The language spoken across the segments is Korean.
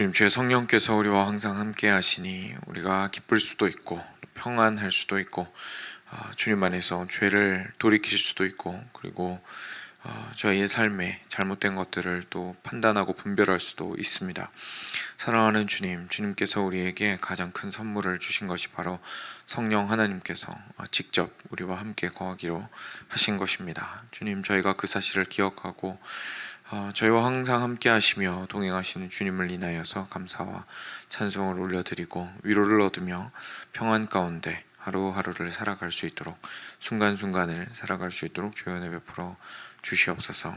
주님, 주의 성령께서 우리와 항상 함께 하시니 우리가 기쁠 수도 있고 평안할 수도 있고 주님 안에서 죄를 돌이킬 수도 있고, 그리고 저희의 삶에 잘못된 것들을 또 판단하고 분별할 수도 있습니다. 사랑하는 주님, 주님께서 우리에게 가장 큰 선물을 주신 것이 바로 성령 하나님께서 직접 우리와 함께 거하기로 하신 것입니다. 주님, 저희가 그 사실을 기억하고 저희와 항상 함께 하시며 동행하시는 주님을 인하여서 감사와 찬송을 올려드리고 위로를 얻으며 평안 가운데 하루하루를 살아갈 수 있도록, 순간순간을 살아갈 수 있도록 주여 은혜 베풀어 주시옵소서.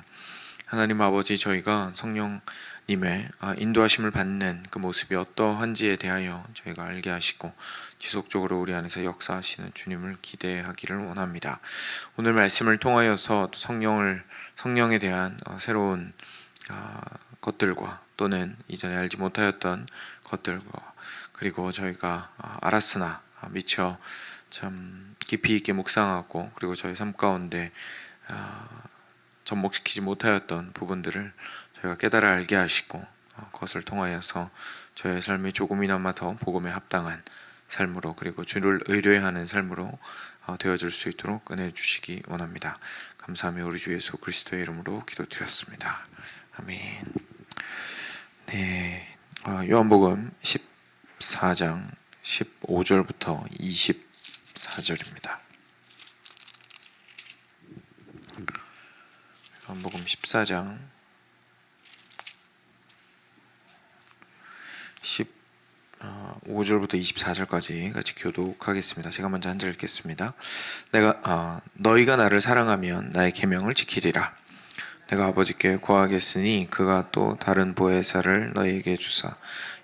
하나님 아버지, 저희가 성령님의 인도하심을 받는 그 모습이 어떠한지에 대하여 저희가 알게 하시고 지속적으로 우리 안에서 역사하시는 주님을 기대하기를 원합니다. 오늘 말씀을 통하여서 성령에 대한 새로운 것들과, 또는 이전에 알지 못하였던 것들과, 그리고 저희가 알았으나 미처 참 깊이 있게 묵상하고, 그리고 저희 삶 가운데 접목시키지 못하였던 부분들을 저희가 깨달아 알게 하시고, 그것을 통하여서 저의 삶이 조금이나마 더 복음에 합당한 삶으로, 그리고 주를 의뢰하는 삶으로 되어질 수 있도록 은혜 주시기 원합니다. 감사하며 우리 주 예수 그리스도의 이름으로 기도드렸습니다. 아멘. 네, 요한복음 14장 15절부터 24절입니다. 요한복음 14장 15절부터 24절까지 같이 교독하겠습니다. 제가 먼저 한 절 읽겠습니다. 너희가 나를 사랑하면 나의 계명을 지키리라. 내가 아버지께 구하겠으니 그가 또 다른 보혜사를 너희에게 주사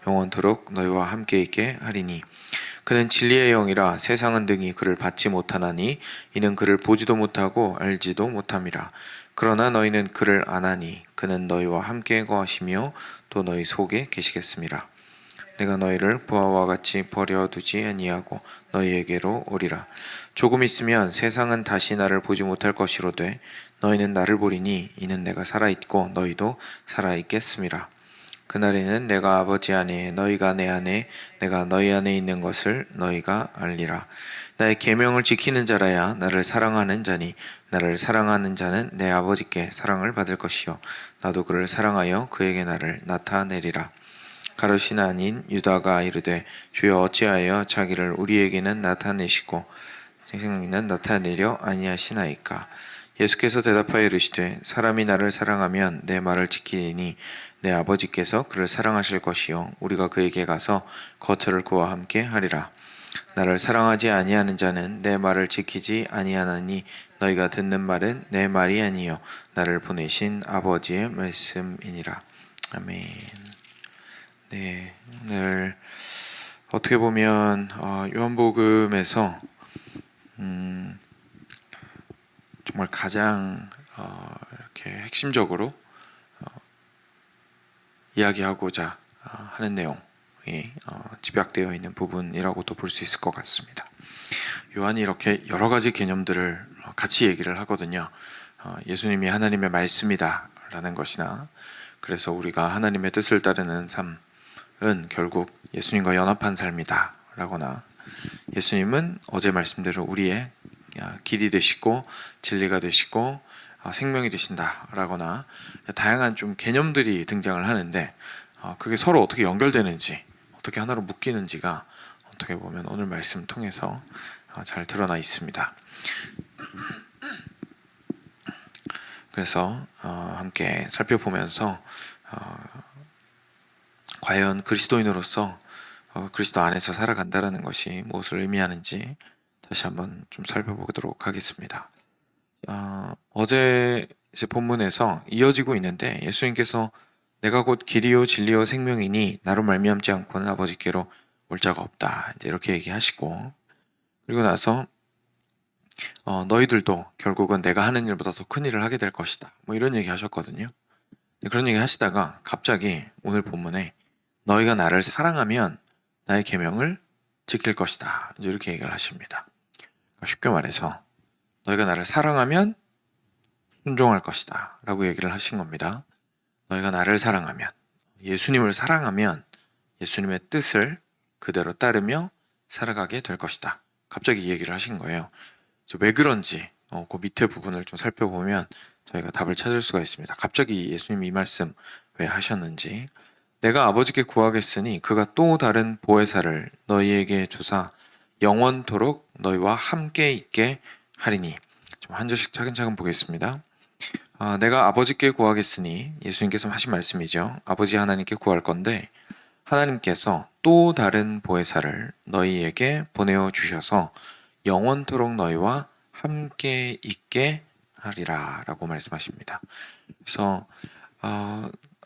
영원토록 너희와 함께 있게 하리니, 그는 진리의 영이라. 세상은 등이 그를 받지 못하나니 이는 그를 보지도 못하고 알지도 못함이라. 그러나 너희는 그를 아나니 그는 너희와 함께 거하시며 또 너희 속에 계시겠습니다. 내가 너희를 부하와 같이 버려두지 아니하고 너희에게로 오리라. 조금 있으면 세상은 다시 나를 보지 못할 것이로되 너희는 나를 보리니 이는 내가 살아있고 너희도 살아있겠음이라. 그날에는 내가 아버지 안에 너희가 내 안에 내가 너희 안에 있는 것을 너희가 알리라. 나의 계명을 지키는 자라야 나를 사랑하는 자니 나를 사랑하는 자는 내 아버지께 사랑을 받을 것이요 나도 그를 사랑하여 그에게 나를 나타내리라. 가롯이 아닌 유다가 이르되 주여 어찌하여 자기를 우리에게는 나타내시고 세상에는 나타내려 아니하시나이까. 예수께서 대답하여 이르시되 사람이 나를 사랑하면 내 말을 지키리니 내 아버지께서 그를 사랑하실 것이요 우리가 그에게 가서 거처를 그와 함께 하리라. 나를 사랑하지 아니하는 자는 내 말을 지키지 아니하나니 너희가 듣는 말은 내 말이 아니요 나를 보내신 아버지의 말씀이니라. 아멘. 네, 오늘 어떻게 보면 요한복음에서 정말 가장 이렇게 핵심적으로 이야기하고자 하는 내용이 집약되어 있는 부분이라고도 볼 수 있을 것 같습니다. 요한이 이렇게 여러 가지 개념들을 같이 얘기를 하거든요. 예수님이 하나님의 말씀이다 라는 것이나, 그래서 우리가 하나님의 뜻을 따르는 삶은 결국 예수님과 연합한 삶이다 라거나, 예수님은 어제 말씀대로 우리의 길이 되시고 진리가 되시고 생명이 되신다 라거나, 다양한 좀 개념들이 등장을 하는데 그게 서로 어떻게 연결되는지, 어떻게 하나로 묶이는지가 어떻게 보면 오늘 말씀 통해서 잘 드러나 있습니다. 그래서 함께 살펴보면서 과연 그리스도인으로서 그리스도 안에서 살아간다는 것이 무엇을 의미하는지 다시 한번 좀 살펴보도록 하겠습니다. 어제 이제 본문에서 이어지고 있는데, 예수님께서 내가 곧 길이요 진리요 생명이니 나로 말미암지 않고는 아버지께로 올 자가 없다, 이제 이렇게 얘기하시고, 그리고 나서 너희들도 결국은 내가 하는 일보다 더 큰 일을 하게 될 것이다, 뭐 이런 얘기 하셨거든요. 그런 얘기 하시다가 갑자기 오늘 본문에 너희가 나를 사랑하면 나의 계명을 지킬 것이다, 이제 이렇게 얘기를 하십니다. 그러니까 쉽게 말해서 너희가 나를 사랑하면 순종할 것이다 라고 얘기를 하신 겁니다. 너희가 나를 사랑하면, 예수님을 사랑하면 예수님의 뜻을 그대로 따르며 살아가게 될 것이다. 갑자기 이 얘기를 하신 거예요. 왜 그런지 그 밑에 부분을 좀 살펴보면 저희가 답을 찾을 수가 있습니다. 갑자기 예수님이 이 말씀 왜 하셨는지. 내가 아버지께 구하겠으니 그가 또 다른 보혜사를 너희에게 주사 영원토록 너희와 함께 있게 하리니. 좀 한 절씩 차근차근 보겠습니다. 내가 아버지께 구하겠으니 예수님께서 하신 말씀이죠. 아버지 하나님께 구할 건데 하나님께서 또 다른 보혜사를 너희에게 보내어 주셔서 영원토록 너희와 함께 있게 하리라 라고 말씀하십니다. 그래서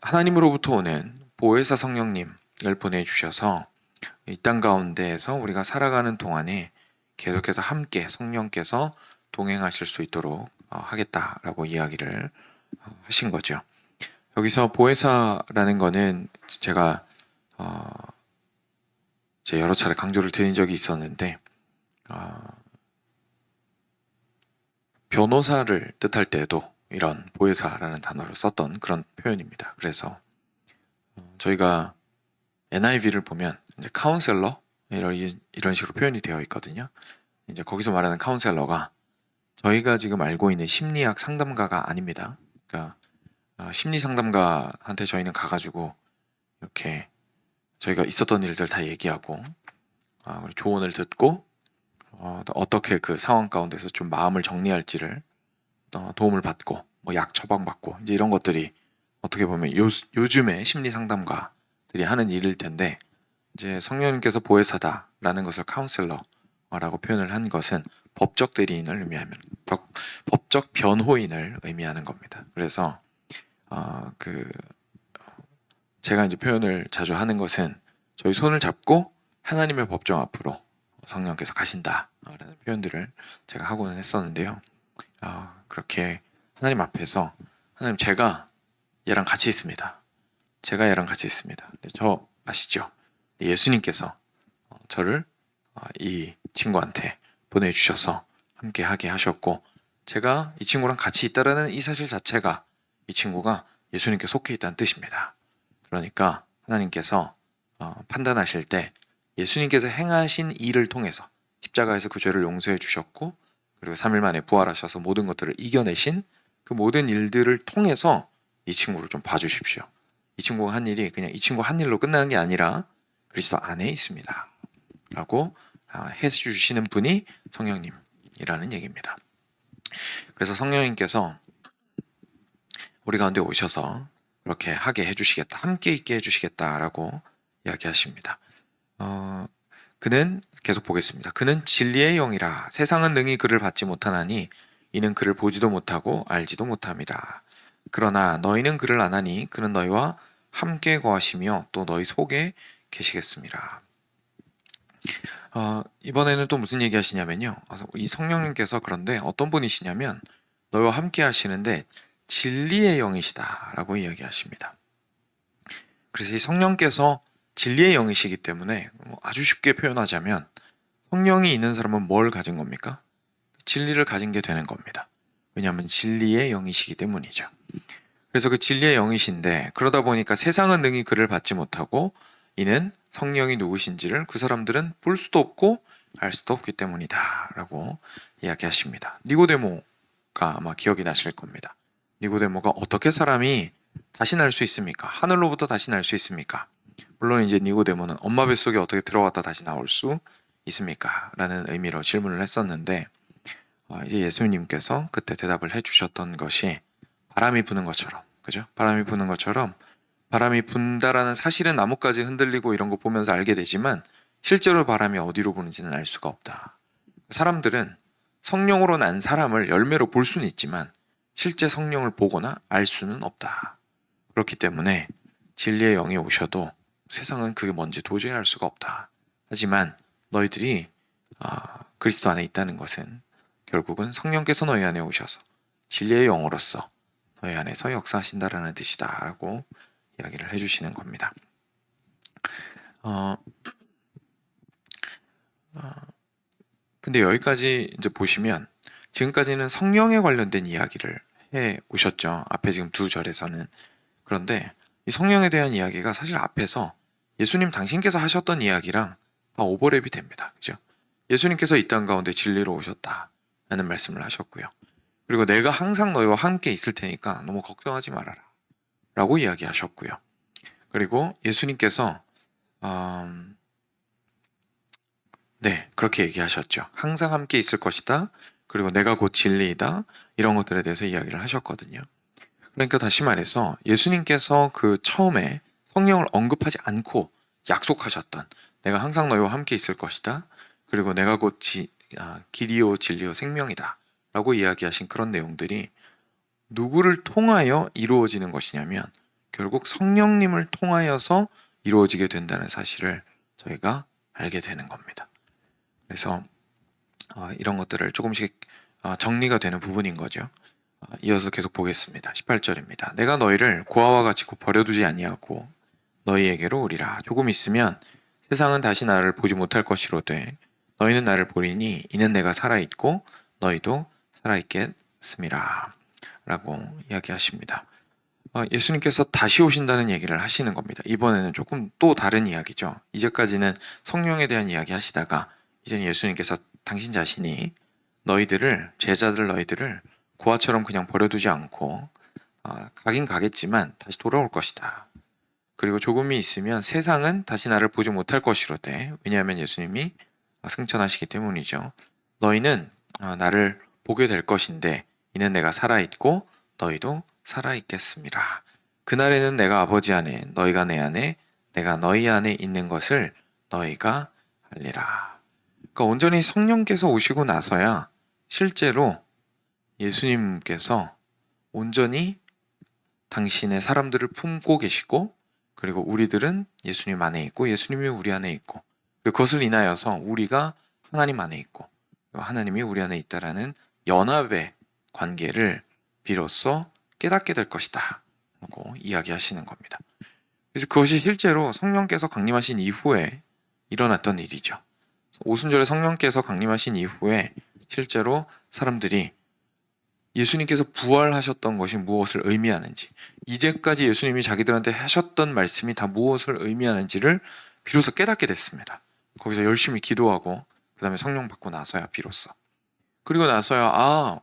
하나님으로부터 오는 보혜사 성령님을 보내주셔서 이 땅 가운데에서 우리가 살아가는 동안에 계속해서 함께 성령께서 동행하실 수 있도록 하겠다라고 이야기를 하신 거죠. 여기서 보혜사라는 거는 제가 여러 차례 강조를 드린 적이 있었는데 변호사를 뜻할 때에도 이런 보혜사라는 단어를 썼던 그런 표현입니다. 그래서 저희가 NIV를 보면 이제 카운셀러 이런 식으로 표현이 되어 있거든요. 이제 거기서 말하는 카운셀러가 저희가 지금 알고 있는 심리학 상담가가 아닙니다. 그러니까 심리 상담가한테 저희는 가가지고 이렇게 저희가 있었던 일들 다 얘기하고 조언을 듣고 어떻게 그 상황 가운데서 좀 마음을 정리할지를 도움을 받고 뭐 약 처방받고 이제 이런 것들이 어떻게 보면 요즘의 심리 상담가들이 하는 일일 텐데 이제 성령님께서 보혜사다라는 것을 카운셀러라고 표현을 한 것은 법적 대리인을 의미하면 법적 변호인을 의미하는 겁니다. 그래서 제가 이제 표현을 자주 하는 것은 저희 손을 잡고 하나님의 법정 앞으로 성령께서 가신다라는 표현들을 제가 하고는 했었는데요. 그렇게 하나님 앞에서 하나님 제가 얘랑 같이 있습니다. 제가 얘랑 같이 있습니다. 저 아시죠? 예수님께서 저를 이 친구한테 보내주셔서 함께 하게 하셨고 제가 이 친구랑 같이 있다라는 이 사실 자체가 이 친구가 예수님께 속해 있다는 뜻입니다. 그러니까 하나님께서 판단하실 때 예수님께서 행하신 일을 통해서 십자가에서 그 죄를 용서해 주셨고 그리고 3일 만에 부활하셔서 모든 것들을 이겨내신 그 모든 일들을 통해서 이 친구를 좀 봐주십시오. 이 친구가 한 일이 그냥 이 친구 한 일로 끝나는 게 아니라 그리스도 안에 있습니다. 라고 해주시는 분이 성령님이라는 얘기입니다. 그래서 성령님께서 우리 가운데 오셔서 그렇게 하게 해주시겠다. 함께 있게 해주시겠다라고 이야기하십니다. 그는 계속 보겠습니다. 그는 진리의 영이라 세상은 능히 그를 받지 못하나니 이는 그를 보지도 못하고 알지도 못함이라. 그러나 너희는 그를 아나니 그는 너희와 함께 거하시며 또 너희 속에 계시겠습니다. 이번에는 또 무슨 얘기 하시냐면요. 이 성령님께서 그런데 어떤 분이시냐면 너희와 함께 하시는데 진리의 영이시다라고 이야기하십니다. 그래서 이 성령께서 진리의 영이시기 때문에 아주 쉽게 표현하자면 성령이 있는 사람은 뭘 가진 겁니까? 진리를 가진 게 되는 겁니다. 왜냐하면 진리의 영이시기 때문이죠. 그래서 그 진리의 영이신데 그러다 보니까 세상은 능히 그를 받지 못하고 이는 성령이 누구신지를 그 사람들은 볼 수도 없고 알 수도 없기 때문이다 라고 이야기하십니다. 니고데모가 아마 기억이 나실 겁니다. 니고데모가 어떻게 사람이 다시 날 수 있습니까? 하늘로부터 다시 날 수 있습니까? 물론 이제 니고데모는 엄마 뱃속에 어떻게 들어갔다 다시 나올 수 있습니까? 라는 의미로 질문을 했었는데 이제 예수님께서 그때 대답을 해주셨던 것이 바람이 부는 것처럼, 그죠? 바람이 부는 것처럼 바람이 분다라는 사실은 나뭇가지 흔들리고 이런 거 보면서 알게 되지만 실제로 바람이 어디로 부는지는 알 수가 없다. 사람들은 성령으로 난 사람을 열매로 볼 수는 있지만 실제 성령을 보거나 알 수는 없다. 그렇기 때문에 진리의 영이 오셔도 세상은 그게 뭔지 도저히 알 수가 없다. 하지만 너희들이 그리스도 안에 있다는 것은 결국은 성령께서 너희 안에 오셔서 진리의 영으로서 너희 안에서 역사하신다라는 뜻이다 라고 이야기를 해주시는 겁니다. 근데 여기까지 이제 보시면 지금까지는 성령에 관련된 이야기를 해 오셨죠. 앞에 지금 2절에서는. 그런데 이 성령에 대한 이야기가 사실 앞에서 예수님 당신께서 하셨던 이야기랑 다 오버랩이 됩니다. 그죠? 예수님께서 이 땅 가운데 진리로 오셨다라는 말씀을 하셨고요. 그리고 내가 항상 너희와 함께 있을 테니까 너무 걱정하지 말아라 라고 이야기하셨고요. 그리고 예수님께서 네, 그렇게 얘기하셨죠. 항상 함께 있을 것이다. 그리고 내가 곧 진리이다. 이런 것들에 대해서 이야기를 하셨거든요. 그러니까 다시 말해서 예수님께서 그 처음에 성령을 언급하지 않고 약속하셨던 내가 항상 너희와 함께 있을 것이다. 그리고 내가 곧 길이요 진리요 생명이다. 라고 이야기하신 그런 내용들이 누구를 통하여 이루어지는 것이냐면 결국 성령님을 통하여서 이루어지게 된다는 사실을 저희가 알게 되는 겁니다. 그래서 이런 것들을 조금씩 정리가 되는 부분인 거죠. 이어서 계속 보겠습니다. 18절입니다. 내가 너희를 고아와 같이 버려두지 아니하고 너희에게로 오리라. 조금 있으면 세상은 다시 나를 보지 못할 것이로되 너희는 나를 보리니 이는 내가 살아있고 너희도 살아있겠음이라 라고 이야기하십니다. 예수님께서 다시 오신다는 얘기를 하시는 겁니다. 이번에는 조금 또 다른 이야기죠. 이제까지는 성령에 대한 이야기 하시다가 이제는 예수님께서 당신 자신이 제자들 너희들을 고아처럼 그냥 버려두지 않고 가긴 가겠지만 다시 돌아올 것이다. 그리고 조금이 있으면 세상은 다시 나를 보지 못할 것이로되 왜냐하면 예수님이 승천하시기 때문이죠. 너희는 나를 보게 될 것인데 이는 내가 살아있고 너희도 살아있겠습니다. 그날에는 내가 아버지 안에 너희가 내 안에 내가 너희 안에 있는 것을 너희가 알리라. 그러니까 온전히 성령께서 오시고 나서야 실제로 예수님께서 온전히 당신의 사람들을 품고 계시고 그리고 우리들은 예수님 안에 있고 예수님이 우리 안에 있고 그리고 그것을 인하여서 우리가 하나님 안에 있고 하나님이 우리 안에 있다라는 연합의 관계를 비로소 깨닫게 될 것이다 라고 이야기하시는 겁니다. 그래서 그것이 실제로 성령께서 강림하신 이후에 일어났던 일이죠. 오순절에 성령께서 강림하신 이후에 실제로 사람들이 예수님께서 부활하셨던 것이 무엇을 의미하는지, 이제까지 예수님이 자기들한테 하셨던 말씀이 다 무엇을 의미하는지를 비로소 깨닫게 됐습니다. 거기서 열심히 기도하고 그 다음에 성령 받고 나서야 비로소. 그리고 나서야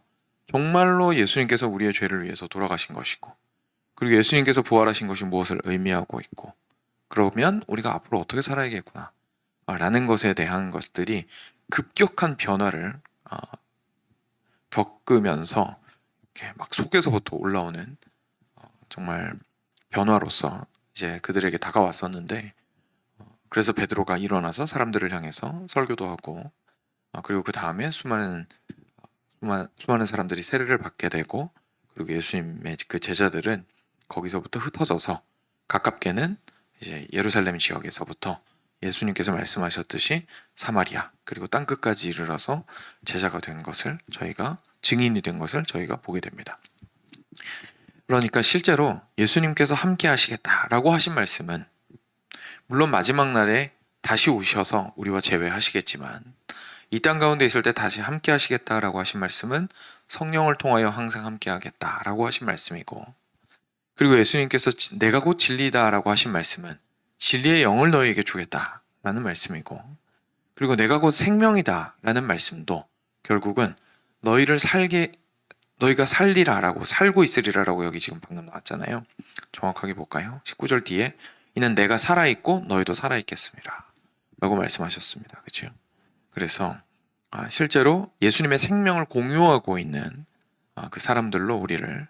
정말로 예수님께서 우리의 죄를 위해서 돌아가신 것이고 그리고 예수님께서 부활하신 것이 무엇을 의미하고 있고 그러면 우리가 앞으로 어떻게 살아야겠구나 라는 것에 대한 것들이 급격한 변화를 겪으면서 이렇게 막 속에서부터 올라오는 정말 변화로서 이제 그들에게 다가왔었는데 그래서 베드로가 일어나서 사람들을 향해서 설교도 하고 그리고 그 다음에 수많은 사람들이 세례를 받게 되고 그리고 예수님의 그 제자들은 거기서부터 흩어져서 가깝게는 이제 예루살렘 지역에서부터 예수님께서 말씀하셨듯이 사마리아 그리고 땅끝까지 이르러서 제자가 된 것을 저희가 증인이 된 것을 저희가 보게 됩니다. 그러니까 실제로 예수님께서 함께 하시겠다라고 하신 말씀은 물론 마지막 날에 다시 오셔서 우리와 재회하시겠지만 이 땅 가운데 있을 때 다시 함께 하시겠다라고 하신 말씀은 성령을 통하여 항상 함께 하겠다라고 하신 말씀이고 그리고 예수님께서 내가 곧 진리다라고 하신 말씀은 진리의 영을 너희에게 주겠다라는 말씀이고 그리고 내가 곧 생명이다라는 말씀도 결국은 너희가 살리라라고 살고 있으리라라고 여기 지금 방금 나왔잖아요. 정확하게 볼까요? 19절 뒤에 이는 내가 살아있고 너희도 살아있겠습니다 라고 말씀하셨습니다. 그렇죠? 그래서 실제로 예수님의 생명을 공유하고 있는 그 사람들로 우리를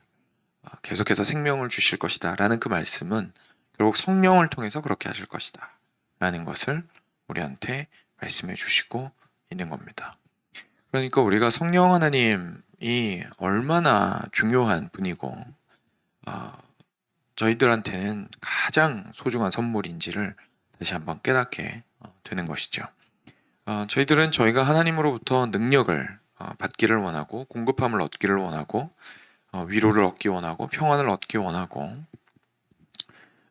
계속해서 생명을 주실 것이다 라는 그 말씀은 결국 성령을 통해서 그렇게 하실 것이다 라는 것을 우리한테 말씀해 주시고 있는 겁니다. 그러니까 우리가 성령 하나님이 얼마나 중요한 분이고 저희들한테는 가장 소중한 선물인지를 다시 한번 깨닫게 되는 것이죠. 저희들은 저희가 하나님으로부터 능력을 받기를 원하고 공급함을 얻기를 원하고 위로를 얻기 원하고 평안을 얻기 원하고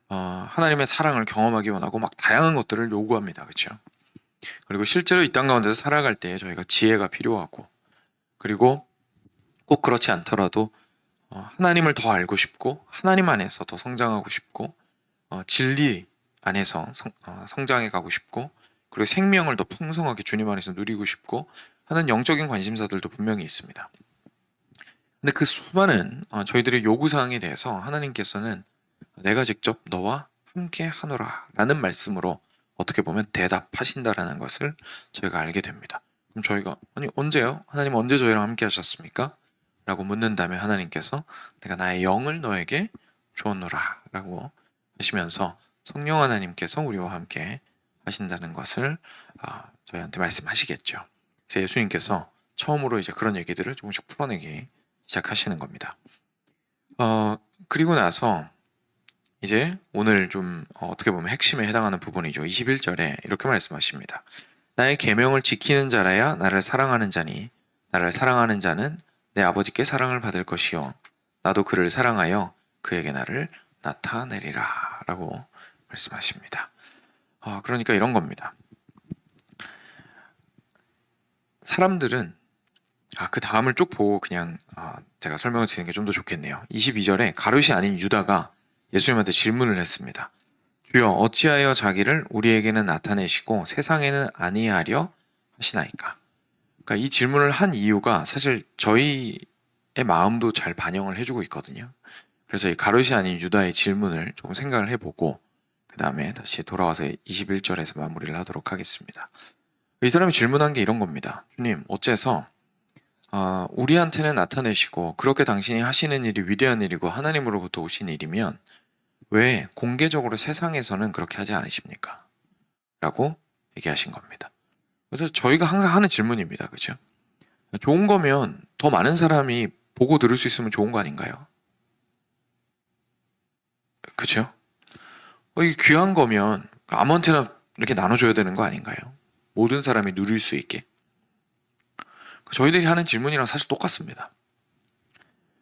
하나님의 사랑을 경험하기 원하고 막 다양한 것들을 요구합니다. 그렇죠? 그리고 실제로 이 땅 가운데서 살아갈 때 저희가 지혜가 필요하고 그리고 꼭 그렇지 않더라도 하나님을 더 알고 싶고 하나님 안에서 더 성장하고 싶고 진리 안에서 성장해 가고 싶고, 그리고 생명을 더 풍성하게 주님 안에서 누리고 싶고 하는 영적인 관심사들도 분명히 있습니다. 근데 그 수많은 저희들의 요구사항에 대해서 하나님께서는 내가 직접 너와 함께 하노라 라는 말씀으로 어떻게 보면 대답하신다라는 것을 저희가 알게 됩니다. 그럼 저희가 아니 언제요? 하나님 언제 저희랑 함께 하셨습니까? 라고 묻는다면 하나님께서 내가 나의 영을 너에게 주었노라 라고 하시면서 성령 하나님께서 우리와 함께 하신다는 것을 저희한테 말씀하시겠죠. 그래서 예수님께서 처음으로 이제 그런 얘기들을 조금씩 풀어내기 시작하시는 겁니다. 그리고 나서 이제 오늘 좀 어떻게 보면 핵심에 해당하는 부분이죠. 21절에 이렇게 말씀하십니다. 나의 계명을 지키는 자라야 나를 사랑하는 자니 나를 사랑하는 자는 내 아버지께 사랑을 받을 것이요 나도 그를 사랑하여 그에게 나를 나타내리라 라고 말씀하십니다. 그러니까 이런 겁니다. 사람들은 그 다음을 쭉 보고 그냥 제가 설명을 드리는 게 좀 더 좋겠네요. 22절에 가룟이 아닌 유다가 예수님한테 질문을 했습니다. 주여 어찌하여 자기를 우리에게는 나타내시고 세상에는 아니하려 하시나이까? 그러니까 이 질문을 한 이유가 사실 저희의 마음도 잘 반영을 해주고 있거든요. 그래서 이 가룟이 아닌 유다의 질문을 조금 생각을 해보고 그 다음에 다시 돌아와서 21절에서 마무리를 하도록 하겠습니다. 이 사람이 질문한 게 이런 겁니다. 주님 어째서 우리한테는 나타내시고 그렇게 당신이 하시는 일이 위대한 일이고 하나님으로부터 오신 일이면 왜 공개적으로 세상에서는 그렇게 하지 않으십니까? 라고 얘기하신 겁니다. 그래서 저희가 항상 하는 질문입니다. 그죠? 좋은 거면 더 많은 사람이 보고 들을 수 있으면 좋은 거 아닌가요? 그죠? 이게 귀한 거면 아무한테나 이렇게 나눠줘야 되는 거 아닌가요? 모든 사람이 누릴 수 있게. 저희들이 하는 질문이랑 사실 똑같습니다.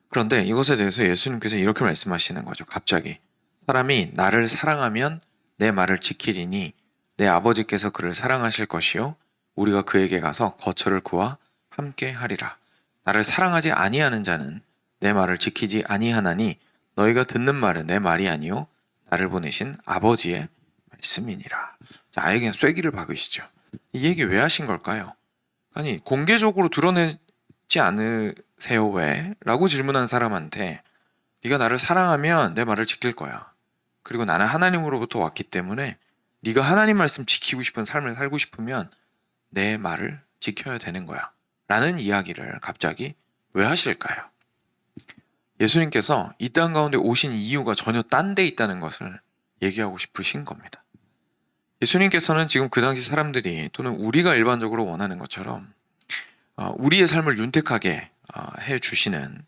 그런데 이것에 대해서 예수님께서 이렇게 말씀하시는 거죠. 갑자기 사람이 나를 사랑하면 내 말을 지키리니 내 아버지께서 그를 사랑하실 것이요 우리가 그에게 가서 거처를 구하 함께 하리라. 나를 사랑하지 아니하는 자는 내 말을 지키지 아니하나니 너희가 듣는 말은 내 말이 아니요 나를 보내신 아버지의 말씀이니라. 자, 아예 그냥 쐐기를 박으시죠. 이 얘기 왜 하신 걸까요? 아니 공개적으로 드러내지 않으세요 왜? 라고 질문한 사람한테 네가 나를 사랑하면 내 말을 지킬 거야. 그리고 나는 하나님으로부터 왔기 때문에 네가 하나님 말씀 지키고 싶은 삶을 살고 싶으면 내 말을 지켜야 되는 거야. 라는 이야기를 갑자기 왜 하실까요? 예수님께서 이 땅 가운데 오신 이유가 전혀 딴 데 있다는 것을 얘기하고 싶으신 겁니다. 예수님께서는 지금 그 당시 사람들이 또는 우리가 일반적으로 원하는 것처럼 우리의 삶을 윤택하게 해주시는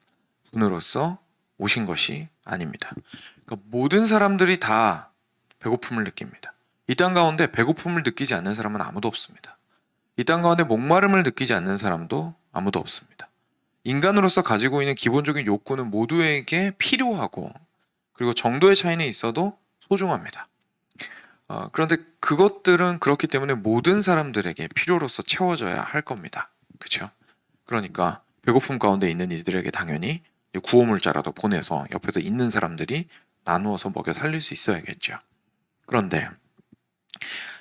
분으로서 오신 것이 아닙니다. 그러니까 모든 사람들이 다 배고픔을 느낍니다. 이 땅 가운데 배고픔을 느끼지 않는 사람은 아무도 없습니다. 이 땅 가운데 목마름을 느끼지 않는 사람도 아무도 없습니다. 인간으로서 가지고 있는 기본적인 욕구는 모두에게 필요하고 그리고 정도의 차이는 있어도 소중합니다. 그런데 그것들은 그렇기 때문에 모든 사람들에게 필요로서 채워져야 할 겁니다. 그렇죠? 그러니까 배고픔 가운데 있는 이들에게 당연히 구호물자라도 보내서 옆에서 있는 사람들이 나누어서 먹여 살릴 수 있어야겠죠. 그런데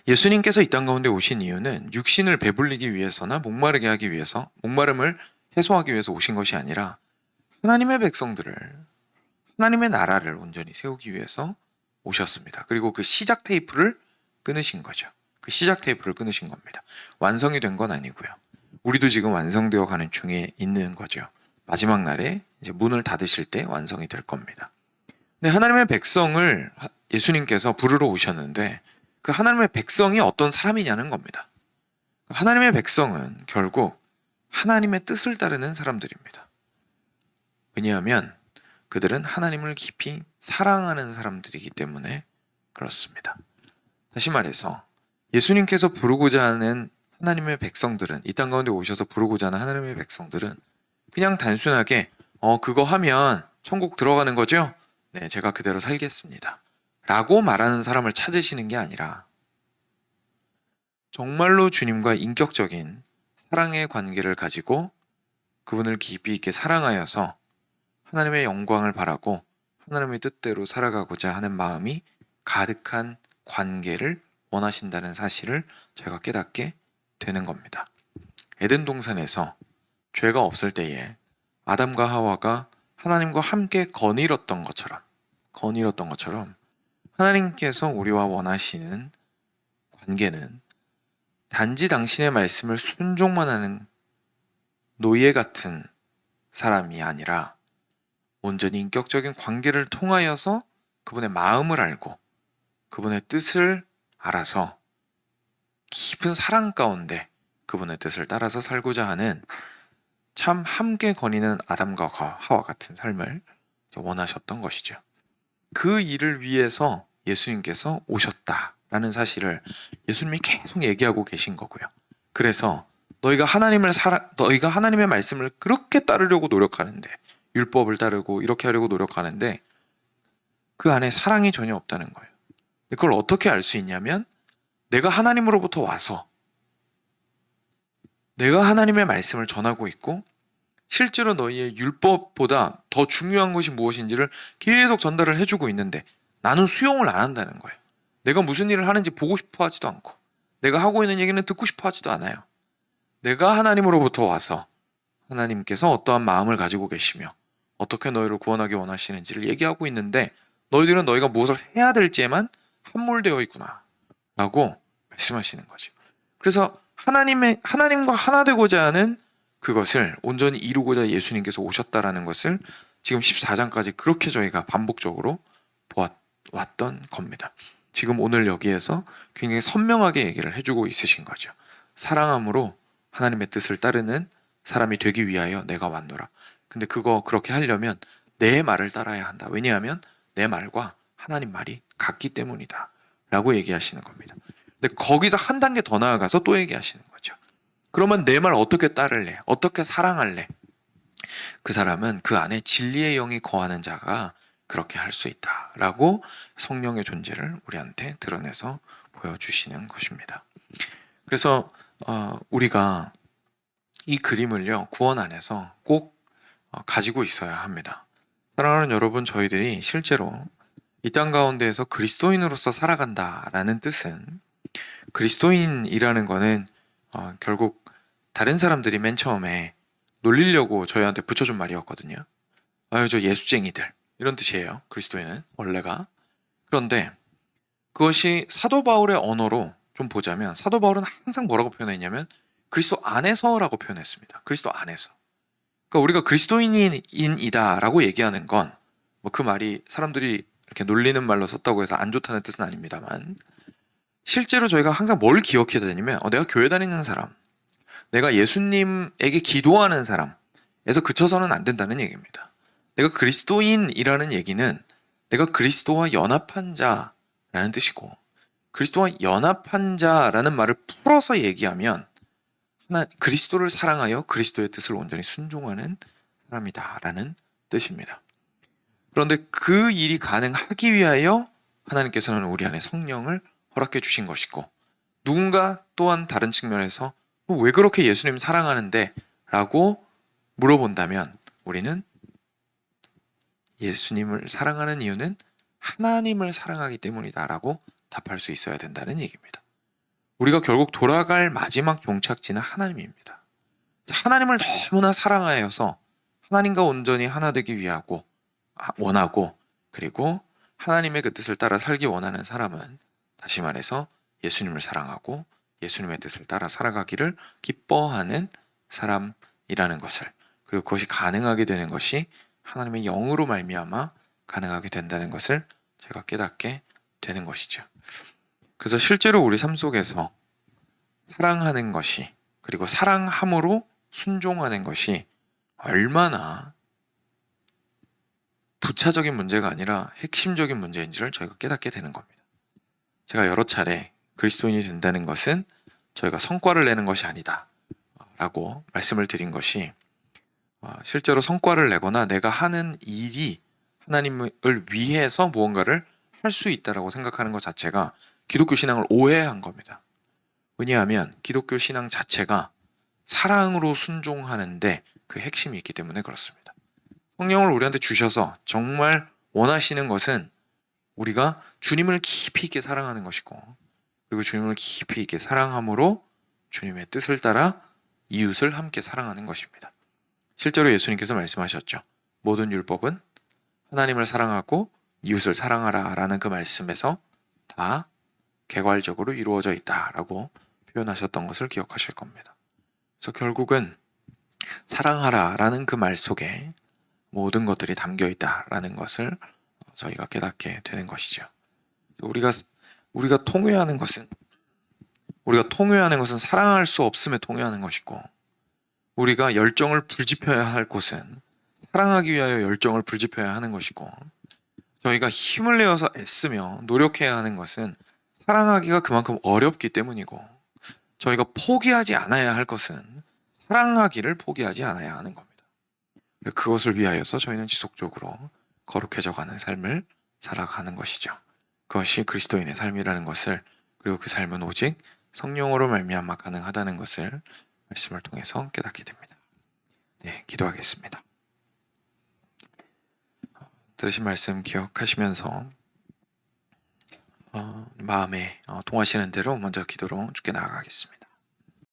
예수님께서 이 땅 가운데 오신 이유는 육신을 배불리기 위해서나 목마르게 하기 위해서, 목마름을 해소하기 위해서 오신 것이 아니라 하나님의 백성들을, 하나님의 나라를 온전히 세우기 위해서 오셨습니다. 그리고 그 시작 테이프를 끊으신 거죠. 그 시작 테이프를 끊으신 겁니다. 완성이 된 건 아니고요. 우리도 지금 완성되어 가는 중에 있는 거죠. 마지막 날에 이제 문을 닫으실 때 완성이 될 겁니다. 근데 하나님의 백성을 예수님께서 부르러 오셨는데 그 하나님의 백성이 어떤 사람이냐는 겁니다. 하나님의 백성은 결국 하나님의 뜻을 따르는 사람들입니다. 왜냐하면 그들은 하나님을 깊이 사랑하는 사람들이기 때문에 그렇습니다. 다시 말해서 예수님께서 부르고자 하는 하나님의 백성들은, 이 땅 가운데 오셔서 부르고자 하는 하나님의 백성들은 그냥 단순하게 그거 하면 천국 들어가는 거죠? 네, 제가 그대로 살겠습니다. 라고 말하는 사람을 찾으시는 게 아니라 정말로 주님과 인격적인 사랑의 관계를 가지고 그분을 깊이 있게 사랑하여서 하나님의 영광을 바라고 하나님의 뜻대로 살아가고자 하는 마음이 가득한 관계를 원하신다는 사실을 저희가 깨닫게 되는 겁니다. 에덴 동산에서 죄가 없을 때에 아담과 하와가 하나님과 함께 거닐었던 것처럼 하나님께서 우리와 원하시는 관계는 단지 당신의 말씀을 순종만 하는 노예 같은 사람이 아니라 온전히 인격적인 관계를 통하여서 그분의 마음을 알고 그분의 뜻을 알아서 깊은 사랑 가운데 그분의 뜻을 따라서 살고자 하는 참 함께 거니는 아담과 하와 같은 삶을 원하셨던 것이죠. 그 일을 위해서 예수님께서 오셨다라는 사실을 예수님이 계속 얘기하고 계신 거고요. 그래서 너희가 하나님의 말씀을 그렇게 따르려고 노력하는데, 율법을 따르고 이렇게 하려고 노력하는데 그 안에 사랑이 전혀 없다는 거예요. 그걸 어떻게 알 수 있냐면, 내가 하나님으로부터 와서 내가 하나님의 말씀을 전하고 있고 실제로 너희의 율법보다 더 중요한 것이 무엇인지를 계속 전달을 해주고 있는데 나는 수용을 안 한다는 거예요. 내가 무슨 일을 하는지 보고 싶어 하지도 않고 내가 하고 있는 얘기는 듣고 싶어 하지도 않아요. 내가 하나님으로부터 와서 하나님께서 어떠한 마음을 가지고 계시며 어떻게 너희를 구원하기 원하시는지를 얘기하고 있는데 너희들은 너희가 무엇을 해야 될지에만 함몰되어 있구나 라고 말씀하시는 거죠. 그래서 하나님과 하나 되고자 하는 그것을 온전히 이루고자 예수님께서 오셨다라는 것을 지금 14장까지 그렇게 저희가 반복적으로 보아왔던 겁니다. 지금 오늘 여기에서 굉장히 선명하게 얘기를 해주고 있으신 거죠. 사랑함으로 하나님의 뜻을 따르는 사람이 되기 위하여 내가 왔노라. 근데 그렇게 하려면 내 말을 따라야 한다. 왜냐하면 내 말과 하나님 말이 같기 때문이다 라고 얘기하시는 겁니다. 근데 거기서 한 단계 더 나아가서 또 얘기하시는 거죠. 그러면 내 말 어떻게 따를래? 어떻게 사랑할래? 그 사람은 그 안에 진리의 영이 거하는 자가 그렇게 할 수 있다 라고 성령의 존재를 우리한테 드러내서 보여주시는 것입니다. 그래서 우리가 이 그림을요, 구원 안에서 꼭 가지고 있어야 합니다. 사랑하는 여러분, 저희들이 실제로 이 땅 가운데에서 그리스도인으로서 살아간다라는 뜻은, 그리스도인이라는 거는 결국 다른 사람들이 맨 처음에 놀리려고 저희한테 붙여준 말이었거든요. 저 예수쟁이들 이런 뜻이에요. 그리스도인은 원래가. 그런데 그것이 사도 바울의 언어로 좀 보자면 사도 바울은 항상 뭐라고 표현했냐면 그리스도 안에서라고 표현했습니다. 그리스도 안에서. 그러니까 우리가 그리스도인이다라고 얘기하는 건 뭐 그 말이 사람들이 이렇게 놀리는 말로 썼다고 해서 안 좋다는 뜻은 아닙니다만, 실제로 저희가 항상 뭘 기억해야 되냐면 내가 교회 다니는 사람, 내가 예수님에게 기도하는 사람에서 그쳐서는 안 된다는 얘기입니다. 내가 그리스도인이라는 얘기는 내가 그리스도와 연합한 자라는 뜻이고, 그리스도와 연합한 자라는 말을 풀어서 얘기하면 그리스도를 사랑하여 그리스도의 뜻을 온전히 순종하는 사람이다라는 뜻입니다. 그런데 그 일이 가능하기 위하여 하나님께서는 우리 안에 성령을 허락해 주신 것이고, 누군가 또한 다른 측면에서 왜 그렇게 예수님 사랑하는데? 라고 물어본다면 우리는 예수님을 사랑하는 이유는 하나님을 사랑하기 때문이다 라고 답할 수 있어야 된다는 얘기입니다. 우리가 결국 돌아갈 마지막 종착지는 하나님입니다. 하나님을 너무나 사랑하여서 하나님과 온전히 하나 되기 원하고, 그리고 하나님의 그 뜻을 따라 살기 원하는 사람은 다시 말해서 예수님을 사랑하고 예수님의 뜻을 따라 살아가기를 기뻐하는 사람이라는 것을, 그리고 그것이 가능하게 되는 것이 하나님의 영으로 말미암아 가능하게 된다는 것을 제가 깨닫게 되는 것이죠. 그래서 실제로 우리 삶 속에서 사랑하는 것이, 그리고 사랑함으로 순종하는 것이 얼마나 부차적인 문제가 아니라 핵심적인 문제인지를 저희가 깨닫게 되는 겁니다. 제가 여러 차례 그리스도인이 된다는 것은 저희가 성과를 내는 것이 아니다 라고 말씀을 드린 것이, 실제로 성과를 내거나 내가 하는 일이 하나님을 위해서 무언가를 할 수 있다라고 생각하는 것 자체가 기독교 신앙을 오해한 겁니다. 왜냐하면 기독교 신앙 자체가 사랑으로 순종하는데 그 핵심이 있기 때문에 그렇습니다. 성령을 우리한테 주셔서 정말 원하시는 것은 우리가 주님을 깊이 있게 사랑하는 것이고, 그리고 주님을 깊이 있게 사랑함으로 주님의 뜻을 따라 이웃을 함께 사랑하는 것입니다. 실제로 예수님께서 말씀하셨죠. 모든 율법은 하나님을 사랑하고 이웃을 사랑하라 라는 그 말씀에서 다 개괄적으로 이루어져 있다라고 표현하셨던 것을 기억하실 겁니다. 그래서 결국은 사랑하라 라는 그 말 속에 모든 것들이 담겨 있다라는 것을 저희가 깨닫게 되는 것이죠. 우리가 통회하는 것은 사랑할 수 없음에 통회하는 것이고, 우리가 열정을 불지펴야 할 곳은 사랑하기 위하여 열정을 불지펴야 하는 것이고, 저희가 힘을 내어서 애쓰며 노력해야 하는 것은 사랑하기가 그만큼 어렵기 때문이고, 저희가 포기하지 않아야 할 것은 사랑하기를 포기하지 않아야 하는 겁니다. 그것을 위하여서 저희는 지속적으로 거룩해져 가는 삶을 살아가는 것이죠. 그것이 그리스도인의 삶이라는 것을, 그리고 그 삶은 오직 성령으로 말미암아 가능하다는 것을 말씀을 통해서 깨닫게 됩니다. 네, 기도하겠습니다. 들으신 말씀 기억하시면서 마음에 통하시는 대로 먼저 기도로 주께 나아가겠습니다.